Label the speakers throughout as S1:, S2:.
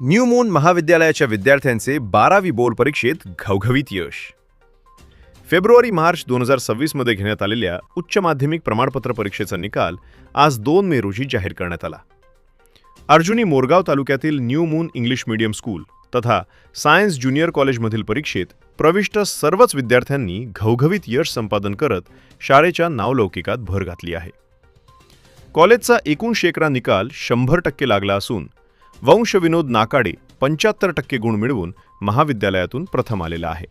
S1: New moon महाविद्यालयाच्या विद्यार्थ्यांचे 12वी बोर्ड परीक्षेत घवघवीत यश. फेब्रुवारी-मार्च 2026 मध्ये घेण्यात आलेल्या उच्च माध्यमिक प्रमाणपत्र परीक्षेचा निकाल आज 2 मे रोजी जाहीर करण्यात आला. अर्जुनी मोरगाव तालुक्यातील new moon English medium school तथा सायन्स ज्युनियर कॉलेजमधील परीक्षेत प्रविष्ट सर्वच विद्यार्थ्यांनी घवघवीत यश संपादन करत शाळेच्या नावलौकिकात भर घातली आहे. कॉलेजचा एकूण शेकडा निकाल 100% लागला असून वंशविनोद नाकाडे 75% गुण मिळवून महाविद्यालयातून प्रथम आलेला आहे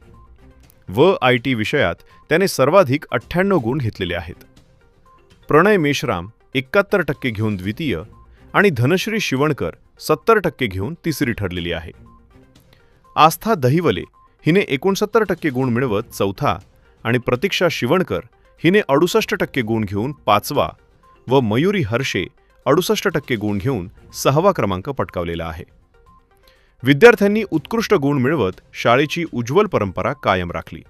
S1: व IT विषयात त्याने सर्वाधिक 98 गुण घेतलेले आहेत. प्रणय मेश्राम 71% घेऊन द्वितीय आणि धनश्री शिवणकर 70% घेऊन तिसरी ठरलेली आहे. आस्था दहिवले हिने 69% गुण मिळवत चौथा आणि प्रतीक्षा शिवणकर हिने 68% गुण घेऊन पाचवा व मयुरी हर्षे 68% गुण घेऊन 6वा क्रमांक पटकावलेला आहे. विद्यार्थ्यांनी उत्कृष्ट गुण मिळवत शाळेची उज्ज्वल परंपरा कायम राखली.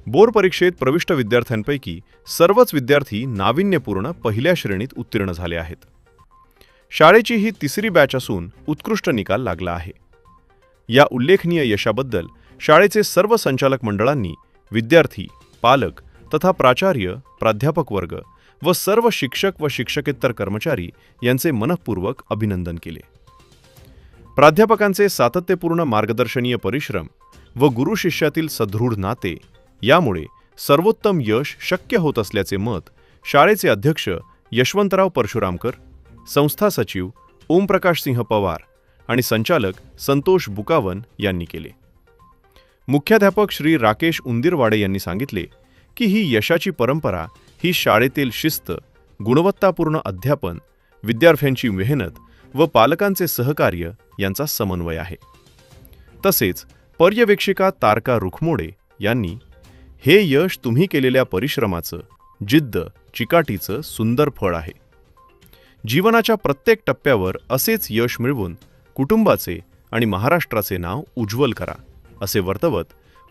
S1: बोर्ड परीक्षेत प्रविष्ट विद्यार्थ्यांपैकी सर्वच विद्यार्थी नाविन्यपूर्ण पहिल्या श्रेणीत उत्तीर्ण झाले आहेत. शाळेची ही तिसरी बॅच असून उत्कृष्ट निकाल लागला आहे. या उल्लेखनीय यशाबद्दल शाळेचे सर्व संचालक मंडळांनी विद्यार्थी, पालक तथा प्राचार्य, प्राध्यापक वर्ग व सर्व शिक्षक व शिक्षकेतर कर्मचारी यांचे मनःपूर्वक अभिनंदन केले. प्राध्यापकांचे सातत्यपूर्ण मार्गदर्शनीय परिश्रम व गुरु शिष्यातील सदृढ नाते यामुळे सर्वोत्तम यश शक्य होत असल्याचे मत शाळेचे अध्यक्ष यशवंतराव परशुरामकर, संस्था सचिव ओमप्रकाश सिंह पवार आणि संचालक संतोष बुकावन यांनी केले. मुख्याध्यापक श्री राकेश उंदीरवाडे यांनी सांगितले की ही यशाची परंपरा ही शाळेतील शिस्त, गुणवत्तापूर्ण अध्यापन, विद्यार्थ्यांची मेहनत व पालकांचे सहकार्य यांचा समन्वय आहे. तसेच पर्यवेक्षिका तारका रुखमोडे यांनी हे यश तुम्ही केलेल्या परिश्रमाचं, जिद्द, चिकाटीचं सुंदर फळ आहे. जीवनाच्या प्रत्येक टप्प्यावर असेच यश मिळवून कुटुंबाचे आणि महाराष्ट्राचे नाव उज्ज्वल करा असे वर्तवत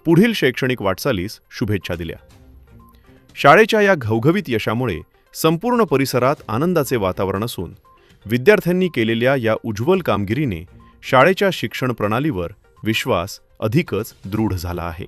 S1: पुढील शैक्षणिक वाटचालीस शुभेच्छा दिल्या. शाळेच्या या घवघवीत यशामुळे संपूर्ण परिसरात आनंदाचे वातावरण असून विद्यार्थ्यांनी केलेल्या या उज्ज्वल कामगिरीने शाळेच्या शिक्षण प्रणालीवर विश्वास अधिकच दृढ झाला आहे.